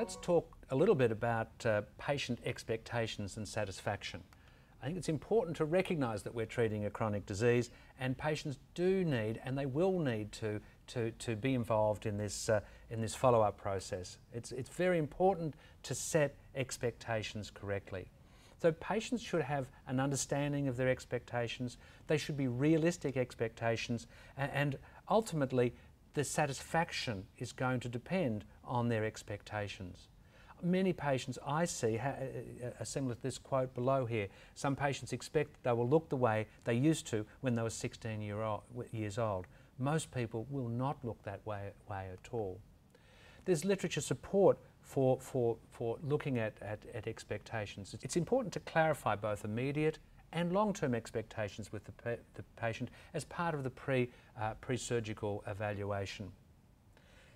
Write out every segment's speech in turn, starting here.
let's talk a little bit about patient expectations and satisfaction. I think it's important to recognise that we're treating a chronic disease, and patients do need, and they will need to be involved in this follow-up process. It's very important to set expectations correctly. So patients should have an understanding of their expectations. They should be realistic expectations, and ultimately the satisfaction is going to depend on their expectations. Many patients I see are similar to this quote below here. Some patients expect they will look the way they used to when they were 16 years old. Most people will not look that way at all. There's literature support for looking at expectations. It's important to clarify both immediate and long-term expectations with the patient as part of the pre-surgical evaluation.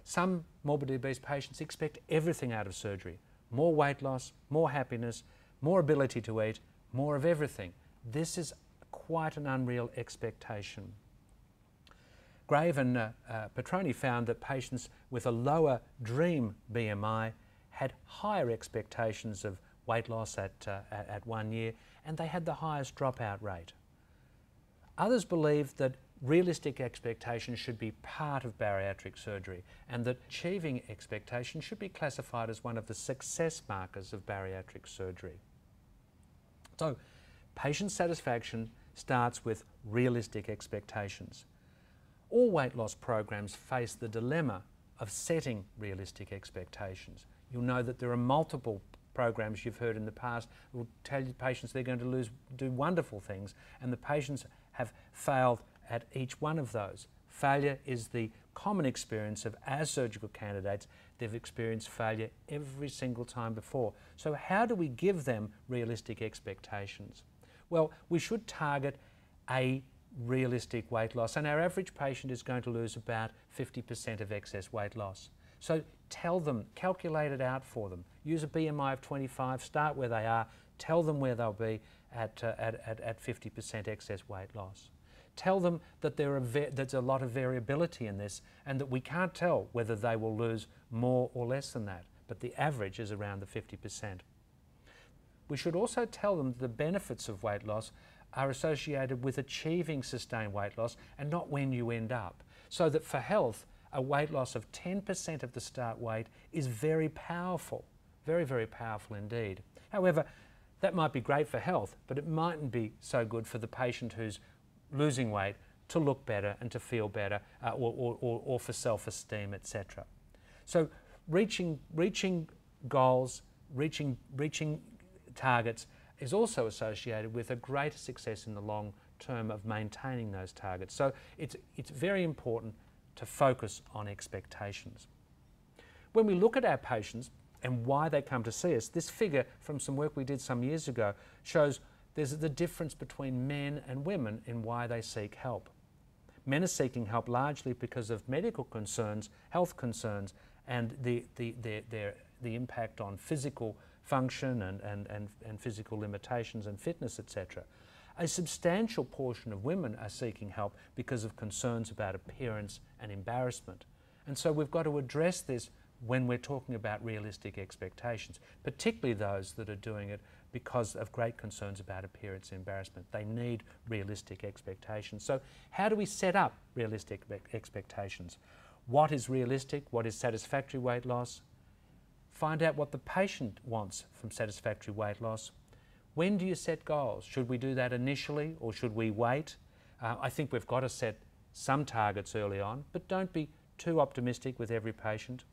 Some morbidly obese patients expect everything out of surgery: more weight loss, more happiness, more ability to eat, more of everything. This is quite an unreal expectation. Grave and Petroni found that patients with a lower dream BMI had higher expectations of weight loss at 1 year, and they had the highest dropout rate. Others believe that realistic expectations should be part of bariatric surgery, and that achieving expectations should be classified as one of the success markers of bariatric surgery. So, patient satisfaction starts with realistic expectations. All weight loss programs face the dilemma of setting realistic expectations. You'll know that there are multiple programs you've heard in the past will tell you patients they're going to do wonderful things, and the patients have failed at each one of those. Failure is the common experience of, as surgical candidates, they've experienced failure every single time before. So how do we give them realistic expectations? Well, we should target a realistic weight loss, and our average patient is going to lose about 50% of excess weight loss. So tell them, calculate it out for them. Use a BMI of 25, start where they are, tell them where they'll be at 50% excess weight loss. Tell them that there's a lot of variability in this, and that we can't tell whether they will lose more or less than that, but the average is around the 50%. We should also tell them that the benefits of weight loss are associated with achieving sustained weight loss and not when you end up. So that for health, a weight loss of 10% of the start weight is very powerful, very, very powerful indeed. However, that might be great for health, but it mightn't be so good for the patient who's losing weight to look better and to feel better, or for self-esteem, etc. So reaching goals, reaching targets is also associated with a greater success in the long term of maintaining those targets. So it's very important to focus on expectations. When we look at our patients and why they come to see us, this figure from some work we did some years ago shows there's the difference between men and women in why they seek help. Men are seeking help largely because of medical concerns, health concerns, and the impact on physical function and physical limitations and fitness, etc. A substantial portion of women are seeking help because of concerns about appearance and embarrassment. And so we've got to address this when we're talking about realistic expectations, particularly those that are doing it because of great concerns about appearance and embarrassment. They need realistic expectations. So how do we set up realistic expectations? What is realistic? What is satisfactory weight loss? Find out what the patient wants from satisfactory weight loss. When do you set goals? Should we do that initially or should we wait? I think we've got to set some targets early on, but don't be too optimistic with every patient.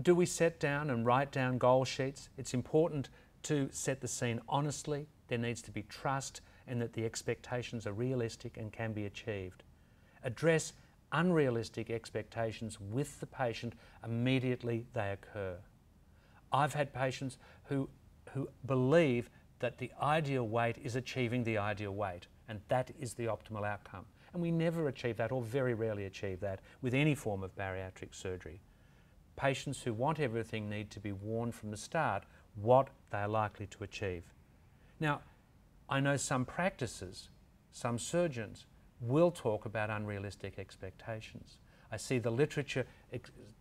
Do we set down and write down goal sheets? It's important to set the scene honestly. There needs to be trust and that the expectations are realistic and can be achieved. Address unrealistic expectations with the patient immediately they occur. I've had patients who believe that the ideal weight is achieving the ideal weight, and that is the optimal outcome. And we never achieve that, or very rarely achieve that, with any form of bariatric surgery. Patients who want everything need to be warned from the start what they are likely to achieve. Now, I know some practices, some surgeons will talk about unrealistic expectations. I see the literature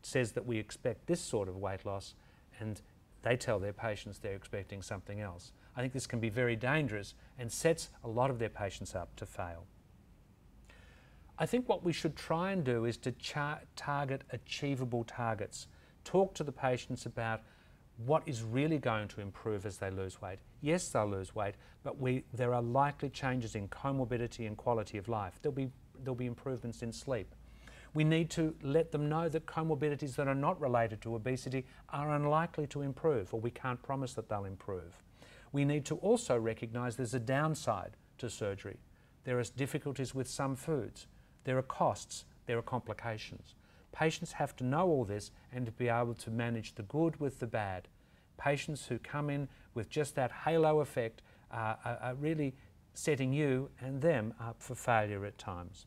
says that we expect this sort of weight loss, and they tell their patients they're expecting something else. I think this can be very dangerous and sets a lot of their patients up to fail. I think what we should try and do is to target achievable targets. Talk to the patients about what is really going to improve as they lose weight. Yes, they'll lose weight, but there are likely changes in comorbidity and quality of life. There'll be improvements in sleep. We need to let them know that comorbidities that are not related to obesity are unlikely to improve, or we can't promise that they'll improve. We need to also recognise there's a downside to surgery. There are difficulties with some foods. There are costs, there are complications. Patients have to know all this and to be able to manage the good with the bad. Patients who come in with just that halo effect are really setting you and them up for failure at times.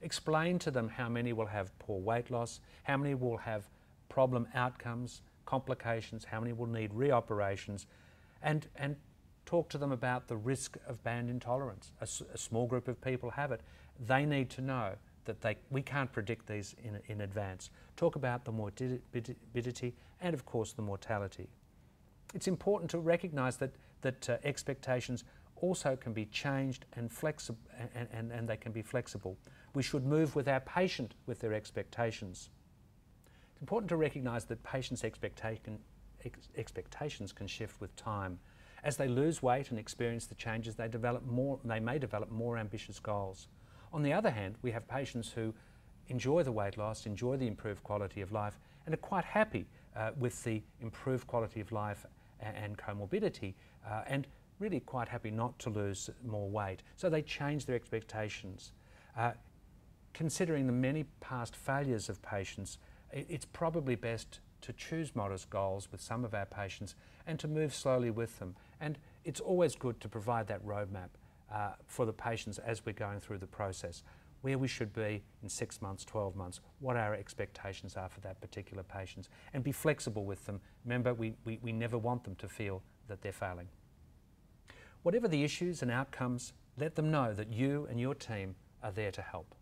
Explain to them how many will have poor weight loss, how many will have problem outcomes, complications, how many will need reoperations, and talk to them about the risk of band intolerance. A small group of people have it. They need to know that we can't predict these in advance. Talk about the morbidity and, of course, the mortality. It's important to recognise that expectations also can be changed and flexible, and they can be flexible. We should move with our patient with their expectations. It's important to recognise that patients' expectations can shift with time. As they lose weight and experience the changes, they may develop more ambitious goals. On the other hand, we have patients who enjoy the weight loss, enjoy the improved quality of life, and are quite happy with the improved quality of life and comorbidity, and really quite happy not to lose more weight. So they change their expectations. Considering the many past failures of patients, it's probably best to choose modest goals with some of our patients and to move slowly with them. And it's always good to provide that roadmap for the patients as we're going through the process, where we should be in 6 months, 12 months, what our expectations are for that particular patient, and be flexible with them. Remember, we never want them to feel that they're failing. Whatever the issues and outcomes, let them know that you and your team are there to help.